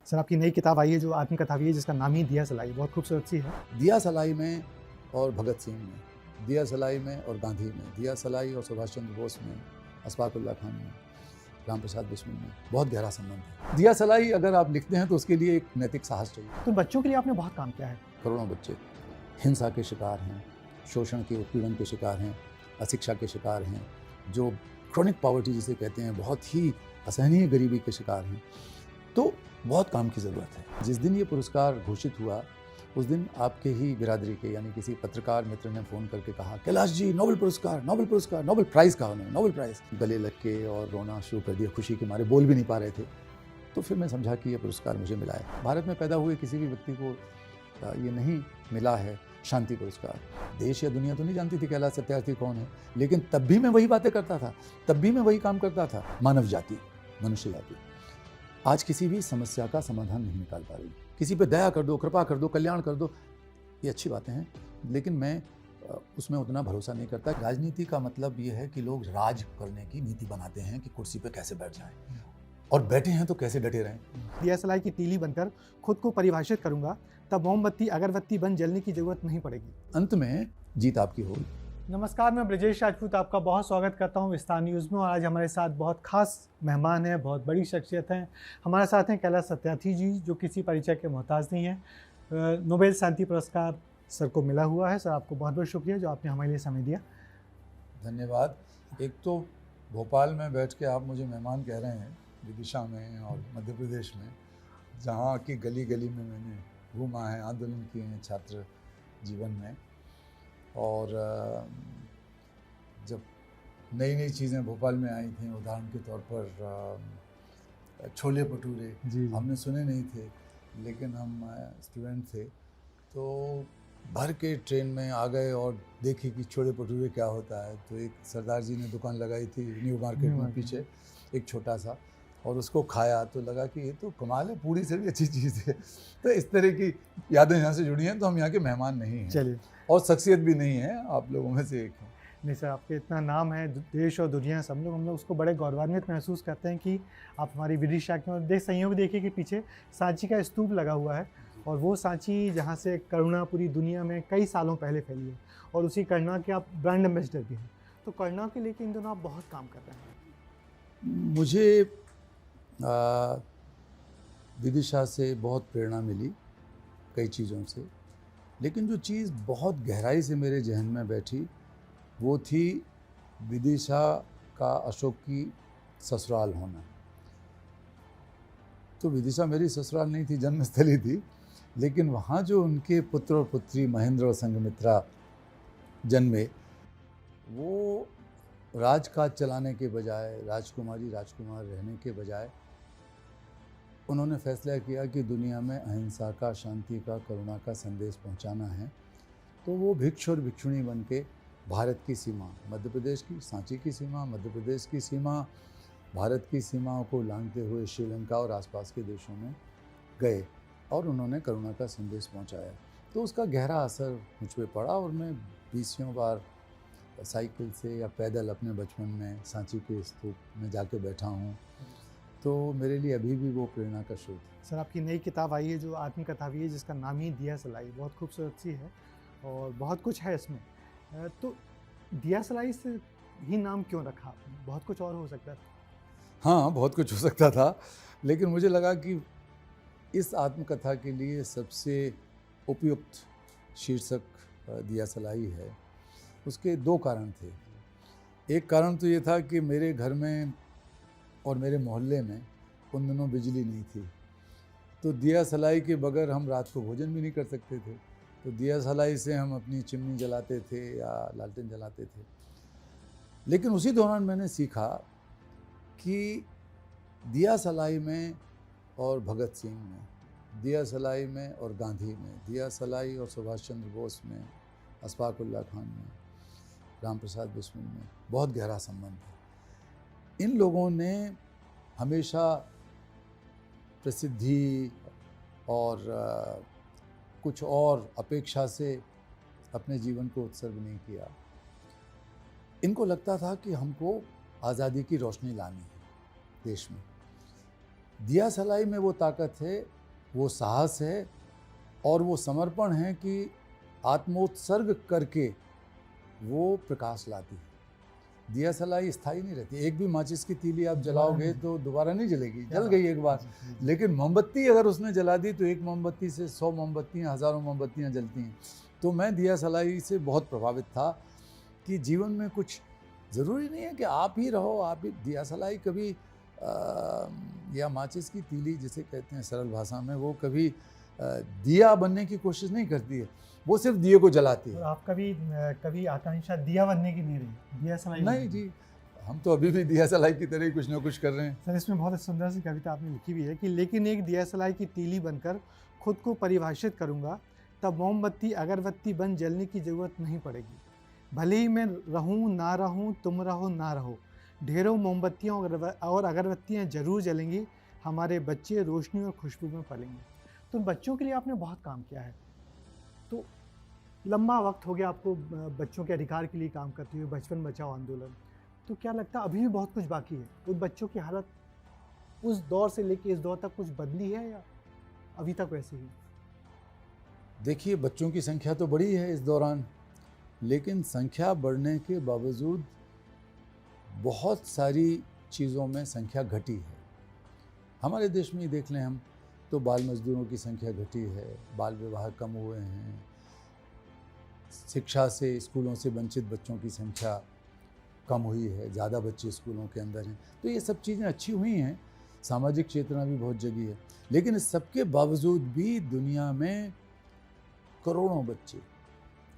Sir आपकी नई किताब आई है जो आत्मकथा भी है जिसका नाम ही दिया सलाई, बहुत खूबसूरत सी है। दिया सलाई में और भगत सिंह में, दिया सलाई में और गांधी में, दिया सलाई और सुभाष चंद्र बोस में, अशफाक उल्लाह खान में, राम प्रसाद बिस्मिल में बहुत गहरा संबंध है। दिया सलाई अगर आप लिखते हैं तो उसके लिए एक नैतिक साहस चाहिए। तो बच्चों के लिए आपने बहुत काम किया है। करोड़ों बच्चे हिंसा के शिकार हैं, शोषण के उत्पीड़न के शिकार हैं, अशिक्षा के शिकार हैं, जो क्रॉनिक पॉवर्टी जिसे कहते हैं, बहुत ही असहनीय गरीबी के शिकार हैं। तो बहुत काम की ज़रूरत है। जिस दिन ये पुरस्कार घोषित हुआ उस दिन आपके ही बिरादरी के यानी किसी पत्रकार मित्र ने फ़ोन करके कहा, कैलाश जी नोबेल पुरस्कार, नोबेल पुरस्कार, नोबेल प्राइज़ कहा उन्होंने, नोबेल प्राइज़। गले लग के और रोना शुरू कर दिया, खुशी के मारे बोल भी नहीं पा रहे थे। तो फिर मैं समझा कि ये पुरस्कार मुझे मिला है। भारत में पैदा हुए किसी भी व्यक्ति को ये नहीं मिला है शांति पुरस्कार। देश या दुनिया तो नहीं जानती थी कैलाश सत्यार्थी कौन है, लेकिन तब भी मैं वही बातें करता था, तब भी मैं वही काम करता था। मानव जाति, मनुष्य जाति आज किसी भी समस्या का समाधान नहीं निकाल पा रही। किसी पे दया कर दो, कृपा कर दो, कल्याण कर दो, ये अच्छी बातें हैं, लेकिन मैं उसमें उतना भरोसा नहीं करता। राजनीति का मतलब ये है कि लोग राज करने की नीति बनाते हैं कि कुर्सी पे कैसे बैठ जाएं, और बैठे हैं तो कैसे डटे रहें। दिया सलाई की तीली बनकर खुद को परिभाषित करूंगा, तब मोमबत्ती अगरबत्ती बन जलने की जरूरत नहीं पड़ेगी। अंत में जीत आपकी होगी। नमस्कार, मैं ब्रजेश राजपूत आपका बहुत स्वागत करता हूं विस्तार न्यूज़ में। और आज हमारे साथ बहुत खास मेहमान हैं, बहुत बड़ी शख्सियत हैं। हमारे साथ हैं कैलाश सत्यार्थी जी, जो किसी परिचय के मोहताज नहीं हैं। नोबेल शांति पुरस्कार सर को मिला हुआ है। सर आपको बहुत बहुत शुक्रिया जो आपने हमारे लिए समय दिया। धन्यवाद। एक तो भोपाल में बैठ के आप मुझे मेहमान कह रहे हैं, विदिशा में और मध्य प्रदेश में, जहाँ की गली गली में मैंने घूमा है, आंदोलन किए हैं छात्र जीवन में। और जब नई नई चीज़ें भोपाल में आई थी, उदाहरण के तौर पर छोले भटूरे हमने सुने नहीं थे, लेकिन हम स्टूडेंट थे तो भर के ट्रेन में आ गए और देखे कि छोले भटूरे क्या होता है। तो एक सरदार जी ने दुकान लगाई थी न्यू मार्केट में पीछे, एक छोटा सा, और उसको खाया तो लगा कि ये तो कमाल है, पूरी से भी अच्छी चीज़ है। तो इस तरह की यादें यहाँ से जुड़ी हैं। तो हम यहाँ के मेहमान नहीं हैं, चलिए, और शख्सियत भी नहीं है, आप लोगों में से एक हैं। नहीं सर, आपके इतना नाम है देश और दुनिया, सब लोग हम लोग उसको बड़े गौरवान्वित महसूस करते हैं कि आप हमारी विदिशा के। और संयोग देखिए कि पीछे सांची का स्तूप लगा हुआ है, और वो सांची जहाँ से करुणा पूरी दुनिया में कई सालों पहले फैली है, और उसी करुणा के आप ब्रांड एम्बेसडर भी हैं। तो करुणा के लेके इन दोनों आप बहुत काम कर रहे हैं। मुझे विदिशा से बहुत प्रेरणा मिली कई चीज़ों से, लेकिन जो चीज़ बहुत गहराई से मेरे जहन में बैठी वो थी विदिशा का अशोक की ससुराल होना। तो विदिशा मेरी ससुराल नहीं थी, जन्मस्थली थी, लेकिन वहाँ जो उनके पुत्र और पुत्री महेंद्र और संघमित्रा जन्मे, वो राजकाज चलाने के बजाय, राजकुमारी राजकुमार रहने के बजाय उन्होंने फैसला किया कि दुनिया में अहिंसा का, शांति का, करुणा का संदेश पहुंचाना है। तो वो भिक्षु और भिक्षुणी बन के भारत की सीमा, मध्य प्रदेश की सांची की सीमा, मध्य प्रदेश की सीमा, भारत की सीमाओं को लांघते हुए श्रीलंका और आसपास के देशों में गए और उन्होंने करुणा का संदेश पहुंचाया। तो उसका गहरा असर मुझ पर पड़ा, और मैं 20 बार साइकिल से या पैदल अपने बचपन में सांची के स्तूप में जाके बैठा हूँ। तो मेरे लिए अभी भी वो प्रेरणा का स्रोत है। सर आपकी नई किताब आई है जो आत्मकथा भी है जिसका नाम ही दिया सलाई, बहुत खूबसूरत सी है और बहुत कुछ है इसमें। तो दिया सलाई से ही नाम क्यों रखा आपने? बहुत कुछ और हो सकता था। हाँ, बहुत कुछ हो सकता था, लेकिन मुझे लगा कि इस आत्मकथा के लिए सबसे उपयुक्त शीर्षक दिया सलाई है। उसके दो कारण थे। एक कारण तो ये था कि मेरे घर में और मेरे मोहल्ले में उन दिनों बिजली नहीं थी, तो दिया सलाई के बगैर हम रात को भोजन भी नहीं कर सकते थे। तो दिया सलाई से हम अपनी चिमनी जलाते थे या लालटेन जलाते थे। लेकिन उसी दौरान मैंने सीखा कि दिया सलाई में और भगत सिंह में, दिया सलाई में और गांधी में, दिया सलाई और सुभाष चंद्र बोस में, अशफाक उल्लाह खान में, राम प्रसाद बिस्मिल में बहुत गहरा संबंध है। इन लोगों ने हमेशा प्रसिद्धि और कुछ और अपेक्षा से अपने जीवन को उत्सर्ग नहीं किया। इनको लगता था कि हमको आज़ादी की रोशनी लानी है देश में, दिया सलाई में वो ताकत है, वो साहस है और वो समर्पण है कि आत्मोत्सर्ग करके वो प्रकाश लाती है। दिया सलाई स्थायी नहीं रहती। एक भी माचिस की तीली आप जलाओगे तो दोबारा नहीं जलेगी, जल गई एक बार। लेकिन मोमबत्ती अगर उसने जला दी तो एक मोमबत्ती से 100 मोमबत्तियाँ, हज़ारों मोमबत्तियाँ जलती हैं। तो मैं दिया सलाई से बहुत प्रभावित था कि जीवन में कुछ ज़रूरी नहीं है कि आप ही रहो, आप ही। दिया सलाई कभी या माचिस की तीली जिसे कहते हैं सरल भाषा में, वो कभी दिया बनने की कोशिश नहीं करती है, वो सिर्फ दिए को जलाती है। और आपका भी कभी आकांक्षा दिया बनने की नहीं रही, दिया सलाई नहीं जी, हम तो अभी भी दिया सलाई की तरह ही कुछ ना कुछ कर रहे हैं। सर, इसमें बहुत सुंदर सी कविता आपने लिखी भी है कि लेकिन एक दिया सलाई की तीली बनकर खुद को परिभाषित करूंगा, तब मोमबत्ती अगरबत्ती बन जलने की ज़रूरत नहीं पड़ेगी। भले ही मैं रहूं ना रहूं, तुम रहो ना रहो, ढेरों मोमबत्तियाँ और अगरबत्तियाँ जरूर जलेंगी, हमारे बच्चे रोशनी और खुशबू में पलेंगे। तो बच्चों के लिए आपने बहुत काम किया है, तो लंबा वक्त हो गया आपको बच्चों के अधिकार के लिए काम करते हुए, बचपन बचाओ आंदोलन। तो क्या लगता है अभी भी बहुत कुछ बाकी है? उन बच्चों की हालत उस दौर से लेके इस दौर तक कुछ बदली है या अभी तक वैसे ही? देखिए, बच्चों की संख्या तो बढ़ी है इस दौरान, लेकिन संख्या बढ़ने के बावजूद बहुत सारी चीज़ों में संख्या घटी है। हमारे देश में ही देख लें हम, तो बाल मजदूरों की संख्या घटी है, बाल विवाह कम हुए हैं, शिक्षा से, स्कूलों से वंचित बच्चों की संख्या कम हुई है, ज़्यादा बच्चे स्कूलों के अंदर हैं। तो ये सब चीज़ें अच्छी हुई हैं, सामाजिक चेतना भी बहुत जगी है। लेकिन इस सब के बावजूद भी दुनिया में करोड़ों बच्चे,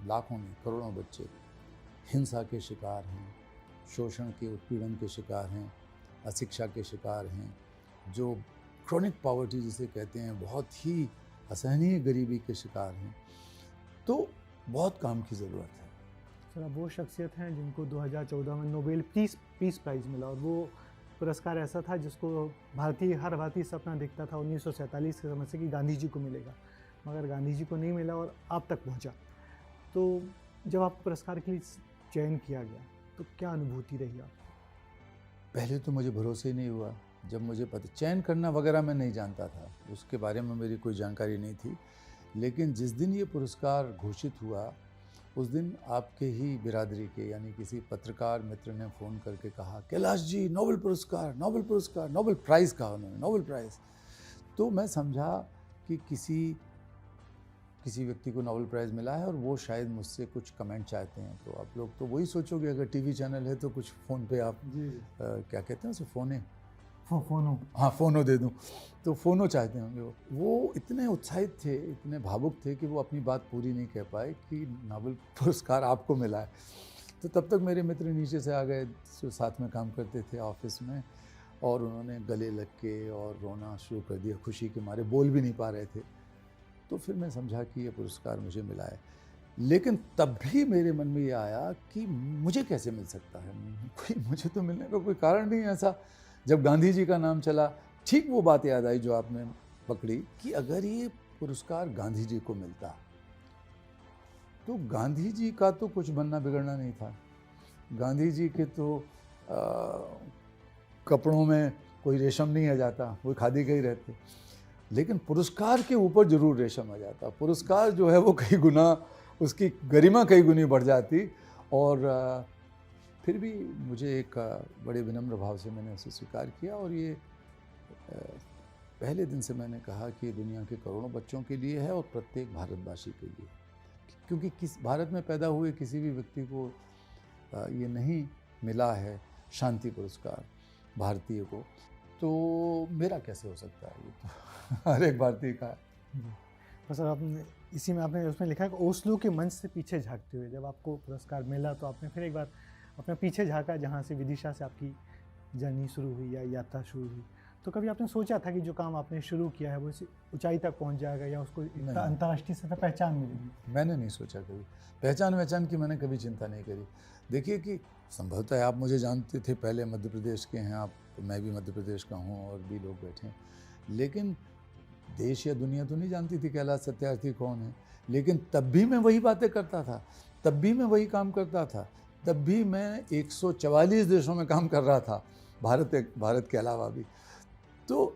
लाखों में करोड़ों बच्चे हिंसा के शिकार हैं, शोषण के, उत्पीड़न के शिकार हैं, अशिक्षा के शिकार हैं, जो क्रोनिक पॉवर्टी जिसे कहते हैं, बहुत ही असहनीय गरीबी के शिकार हैं। तो बहुत काम की ज़रूरत है। सर, अब वो शख्सियत हैं जिनको 2014 में नोबेल पीस प्राइज़ मिला, और वो पुरस्कार ऐसा था जिसको हर भारतीय सपना देखता था 1947 के समय से कि गांधी जी को मिलेगा, मगर गांधी जी को नहीं मिला और आप तक पहुंचा। तो जब आपको पुरस्कार के लिए चयन किया गया तो क्या अनुभूति रही आपकी? पहले तो मुझे भरोसा ही नहीं हुआ। जब मुझे पता, चयन करना वगैरह मैं नहीं जानता था, उसके बारे में मेरी कोई जानकारी नहीं थी। लेकिन जिस दिन ये पुरस्कार घोषित हुआ, उस दिन आपके ही बिरादरी के यानी किसी पत्रकार मित्र ने फ़ोन करके कहा, कैलाश जी नोबेल पुरस्कार, नोबेल पुरस्कार, नोबेल प्राइज़ कहा उन्होंने, नोबेल प्राइज़। तो मैं समझा कि किसी व्यक्ति को नोबेल प्राइज़ मिला है और वो शायद मुझसे कुछ कमेंट चाहते हैं। तो आप लोग तो वही सोचोगे, अगर टीवी चैनल है तो कुछ फ़ोन पे आप क्या कहते हैं उसे, फ़ोनो, हाँ फ़ोनो दे दूं, तो फ़ोनो चाहते होंगे। वो इतने उत्साहित थे, इतने भावुक थे कि वो अपनी बात पूरी नहीं कह पाए कि नोबेल पुरस्कार आपको मिला है। तो तब तक मेरे मित्र नीचे से आ गए जो साथ में काम करते थे ऑफिस में, और उन्होंने गले लग के और रोना शुरू कर दिया, खुशी के मारे बोल भी नहीं पा रहे थे। तो फिर मैं समझा कि ये पुरस्कार मुझे मिला है। लेकिन तब भी मेरे मन में ये आया कि मुझे कैसे मिल सकता है, मुझे तो मिलने का कोई कारण नहीं है ऐसा। जब गांधी जी का नाम चला, ठीक वो बात याद आई जो आपने पकड़ी कि अगर ये पुरस्कार गांधी जी को मिलता तो गांधी जी का तो कुछ बनना बिगड़ना नहीं था। गांधी जी के तो कपड़ों में कोई रेशम नहीं आ जाता, वो खादी के ही रहते। लेकिन पुरस्कार के ऊपर जरूर रेशम आ जाता। पुरस्कार जो है वो कई गुना, उसकी गरिमा कई गुनी बढ़ जाती। और फिर भी मुझे एक बड़े विनम्र भाव से मैंने उसे स्वीकार किया, और ये पहले दिन से मैंने कहा कि दुनिया के करोड़ों बच्चों के लिए है और प्रत्येक भारतवासी के लिए, क्योंकि भारत में पैदा हुए किसी भी व्यक्ति को ये नहीं मिला है शांति पुरस्कार भारतीय को, तो मेरा कैसे हो सकता है? ये तो हर एक भारतीय का है। तो सर, आपने इसी में आपने उसमें लिखा है कि ओस्लो के मंच से पीछे झांकते हुए, जब आपको पुरस्कार मिला तो आपने फिर एक बार अपने पीछे झांका, जहाँ से विदिशा से आपकी जर्नी शुरू हुई या यात्रा शुरू हुई। तो कभी आपने सोचा था कि जो काम आपने शुरू किया है वो इस ऊंचाई तक पहुंच जाएगा या उसको अंतर्राष्ट्रीय सतह पहचान मिलेगी? मैंने नहीं सोचा कभी। पहचान की मैंने कभी चिंता नहीं करी। देखिए कि संभवतः आप मुझे जानते थे पहले, मध्य प्रदेश के हैं आप, मैं भी मध्य प्रदेश का हूँ और भी लोग बैठे हैं, लेकिन देश या दुनिया तो नहीं जानती थी कैलाश सत्यार्थी कौन है। लेकिन तब भी मैं वही बातें करता था, तब भी मैं वही काम करता था, तब भी मैं 144 देशों में काम कर रहा था, भारत के अलावा भी। तो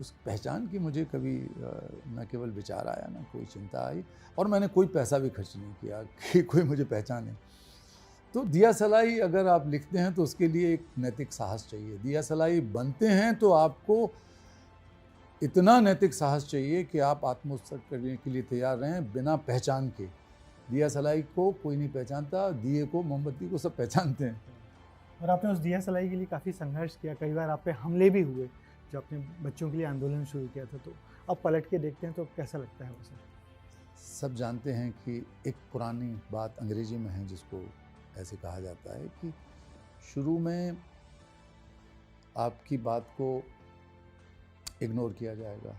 उस पहचान की मुझे कभी न केवल विचार आया, ना कोई चिंता आई, और मैंने कोई पैसा भी खर्च नहीं किया कि कोई मुझे पहचाने। तो दिया सलाई अगर आप लिखते हैं तो उसके लिए एक नैतिक साहस चाहिए। दिया सलाई बनते हैं तो आपको इतना नैतिक साहस चाहिए कि आप आत्मोत्सर्ग करने के लिए तैयार रहें बिना पहचान के। दिया सलाई को कोई नहीं पहचानता, दिए को, मोमबत्ती को सब पहचानते हैं। और आपने उस दिया सलाई के लिए काफ़ी संघर्ष किया, कई बार आप पे हमले भी हुए जो आपने बच्चों के लिए आंदोलन शुरू किया था, तो अब पलट के देखते हैं तो कैसा लगता है वो सब? सब जानते हैं कि एक पुरानी बात अंग्रेजी में है जिसको ऐसे कहा जाता है कि शुरू में आपकी बात को इग्नोर किया जाएगा,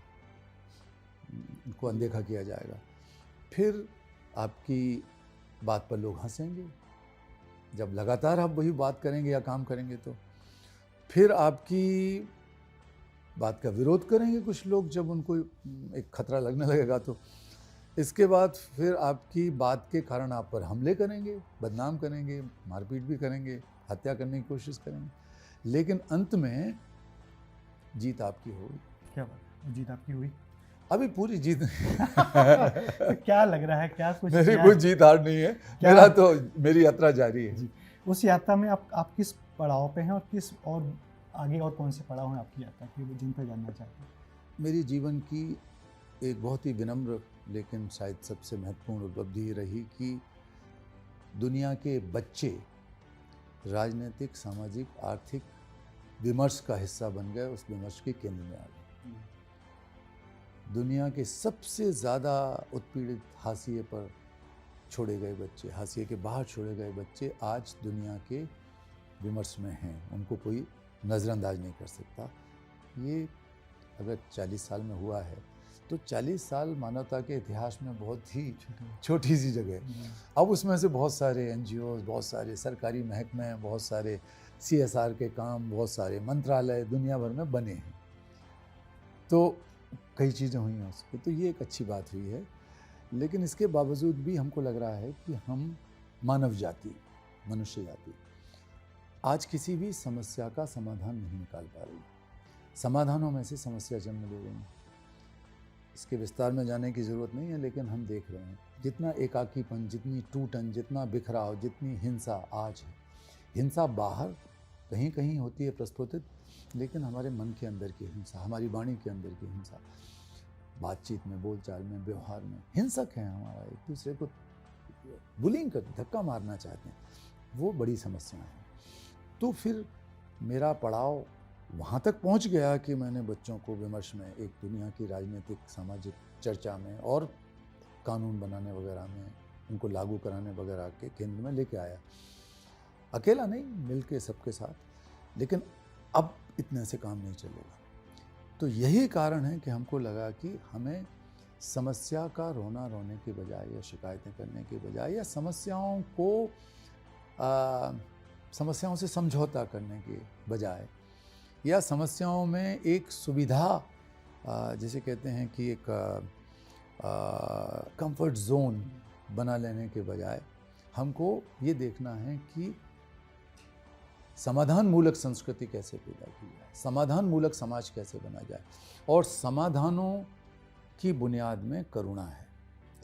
उनको अनदेखा किया जाएगा, फिर आपकी बात पर लोग हंसेंगे, जब लगातार आप वही बात करेंगे या काम करेंगे तो फिर आपकी बात का विरोध करेंगे कुछ लोग जब उनको एक खतरा लगने लगेगा, तो इसके बाद फिर आपकी बात के कारण आप पर हमले करेंगे, बदनाम करेंगे, मारपीट भी करेंगे, हत्या करने की कोशिश करेंगे, लेकिन अंत में जीत आपकी होगी। क्या बात है, जीत आपकी हुई? अभी पूरी जीत तो क्या लग रहा है, क्या कुछ मेरी किया कोई है? जीत हार नहीं है, मेरा तो मेरी यात्रा जारी है। जी, उस यात्रा में आप किस पड़ाव पे हैं और किस और आगे और कौन से पड़ाव हैं आपकी यात्रा के, वो जिन पर जानना चाहते हैं? मेरी जीवन की एक बहुत ही विनम्र लेकिन शायद सबसे महत्वपूर्ण उपलब्धि रही कि दुनिया के बच्चे राजनीतिक, सामाजिक, आर्थिक विमर्श का हिस्सा बन गए, उस विमर्श के केंद्र में आ गए। दुनिया के सबसे ज़्यादा उत्पीड़ित, हाशिए पर छोड़े गए बच्चे, हाशिए के बाहर छोड़े गए बच्चे आज दुनिया के विमर्श में हैं, उनको कोई नज़रअंदाज नहीं कर सकता। ये अगर 40 साल में हुआ है तो 40 साल मानवता के इतिहास में बहुत ही छोटी सी जगह है। अब उसमें से बहुत सारे एनजीओ, बहुत सारे सरकारी महकमे, बहुत सारे CSR के काम, बहुत सारे मंत्रालय दुनिया भर में बने हैं, तो कई चीज़ें हुई हैं उसकी, तो ये एक अच्छी बात हुई है। लेकिन इसके बावजूद भी हमको लग रहा है कि हम मानव जाति, मनुष्य जाति आज किसी भी समस्या का समाधान नहीं निकाल पा रही। समाधानों में से समस्या जन्म ले रही है। इसके विस्तार में जाने की ज़रूरत नहीं है, लेकिन हम देख रहे हैं जितना एकाकीपन, जितनी टूटन, जितना बिखराव, जितनी हिंसा आज है। हिंसा बाहर कहीं कहीं होती है प्रस्फुटित, लेकिन हमारे मन के अंदर की हिंसा, हमारी वाणी के अंदर की हिंसा, बातचीत में, बोलचाल में, व्यवहार में हिंसक है हमारा, एक दूसरे को बुलिंग कर, धक्का मारना चाहते हैं, वो बड़ी समस्या है। तो फिर मेरा पड़ाव वहाँ तक पहुँच गया कि मैंने बच्चों को विमर्श में, एक दुनिया की राजनीतिक, सामाजिक चर्चा में और कानून बनाने वगैरह में, उनको लागू कराने वगैरह के केंद्र में लेके आया। अकेला नहीं, मिल के सबके साथ। लेकिन अब इतने से काम नहीं चलेगा। तो यही कारण है कि हमको लगा कि हमें समस्या का रोना रोने के बजाय या शिकायतें करने के बजाय या समस्याओं से समझौता करने के बजाय या समस्याओं में एक सुविधा, जिसे कहते हैं कि एक कंफर्ट जोन बना लेने के बजाय हमको ये देखना है कि समाधान मूलक संस्कृति कैसे पैदा की जाए, समाधान मूलक समाज कैसे बना जाए। और समाधानों की बुनियाद में करुणा है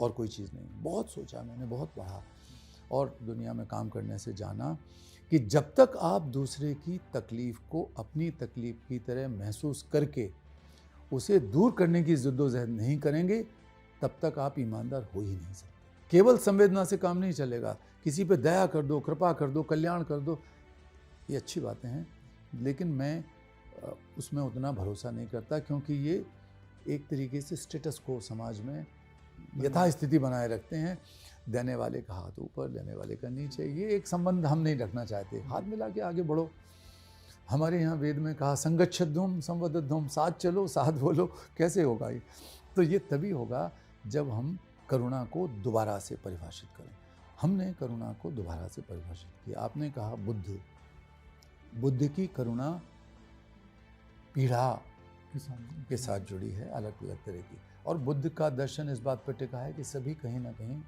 और कोई चीज़ नहीं। बहुत सोचा मैंने, बहुत पढ़ा और दुनिया में काम करने से जाना कि जब तक आप दूसरे की तकलीफ़ को अपनी तकलीफ़ की तरह महसूस करके उसे दूर करने की जद्दोजहद नहीं करेंगे, तब तक आप ईमानदार हो ही नहीं सकते। केवल संवेदना से काम नहीं चलेगा। किसी पे दया कर दो, कृपा कर दो, कल्याण कर दो, ये अच्छी बातें हैं, लेकिन मैं उसमें उतना भरोसा नहीं करता, क्योंकि ये एक तरीके से स्टेटस को समाज में यथास्थिति बनाए रखते हैं। देने वाले का हाथ ऊपर, लेने वाले का नीचे, ये एक संबंध हम नहीं रखना चाहते। हाथ मिला के आगे बढ़ो। हमारे यहाँ वेद में कहा संगच्छध्वम संवदध्वम, साथ चलो, साथ बोलो। कैसे होगा ये? तो ये तभी होगा जब हम करुणा को दोबारा से परिभाषित करें। हमने करुणा को दोबारा से परिभाषित किया। आपने कहा बुद्ध की करुणा पीड़ा के साथ जुड़ी है, अलग अलग तरह की। और बुद्ध का दर्शन इस बात पर टिका है कि सभी कहीं ना कहीं,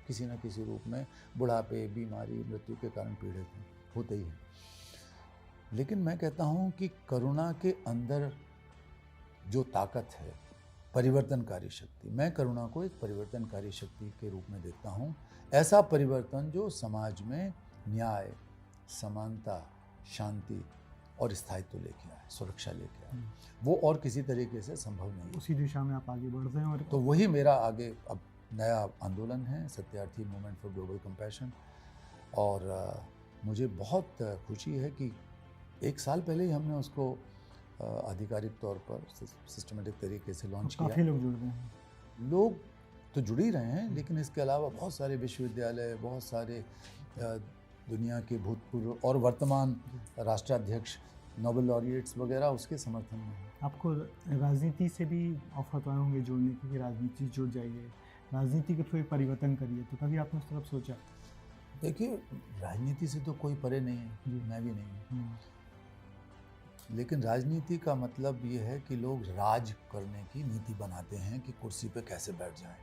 किसी न किसी रूप में बुढ़ापे, बीमारी, मृत्यु के कारण पीड़ित होते ही हैं। लेकिन मैं कहता हूँ कि करुणा के अंदर जो ताकत है, परिवर्तनकारी शक्ति, मैं करुणा को एक परिवर्तनकारी शक्ति के रूप में देखता हूँ। ऐसा परिवर्तन जो समाज में न्याय, समानता, शांति और स्थायित्व लेके आए, सुरक्षा लेके आए, वो और किसी तरीके से संभव नहीं है। उसी दिशा में आप आगे बढ़ रहे हैं और तो वही मेरा आगे अब नया आंदोलन है, Satyarthi movement for global compassion. और मुझे बहुत खुशी है कि 1 साल पहले ही हमने उसको आधिकारिक तौर पर सिस्टमेटिक तरीके से लॉन्च किया। काफ़ी लोग जुड़ गए हैं। लोग तो जुड़ ही रहे हैं, लेकिन इसके अलावा बहुत सारे विश्वविद्यालय, बहुत सारे दुनिया के भूतपूर्व और वर्तमान राष्ट्राध्यक्ष, नोबेल लॉरिएट्स वगैरह उसके समर्थन में हैं। आपको राजनीति से भी ऑफर आए होंगे जुड़ने की, कि राजनीति जुड़ जाइए, राजनीति के थ्रू एक परिवर्तन करिए, तो कभी आपने उस तरफ सोचा? देखिए, राजनीति से तो कोई परे नहीं है, मैं भी नहीं हूँ, लेकिन राजनीति का मतलब ये है कि लोग राज करने की नीति बनाते हैं कि कुर्सी पे कैसे बैठ जाएं,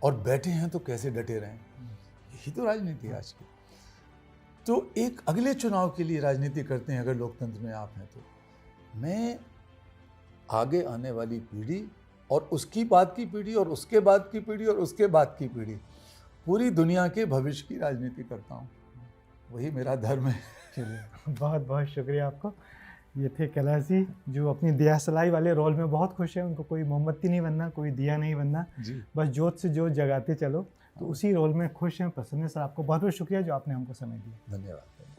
और बैठे हैं तो कैसे डटे रहें। यही तो राजनीति है आज की। तो एक अगले चुनाव के लिए राजनीति करते हैं अगर लोकतंत्र में आप हैं तो। मैं आगे आने वाली पीढ़ी और उसकी बाद की पीढ़ी और उसके बाद की पीढ़ी और उसके बाद की पीढ़ी, पूरी दुनिया के भविष्य की राजनीति करता हूँ। वही मेरा धर्म है। चलिए, बहुत बहुत शुक्रिया आपको। ये थे कैलाश जी, जो अपनी दिया सलाई वाले रोल में बहुत खुश है। उनको कोई मोमबत्ती नहीं बनना, कोई दिया नहीं बनना, बस जोत से जोत जगाते चलो। तो उसी रोल में खुश हैं, पसंद है। सर, आपको बहुत बहुत शुक्रिया जो आपने हमको समय दिया। धन्यवाद।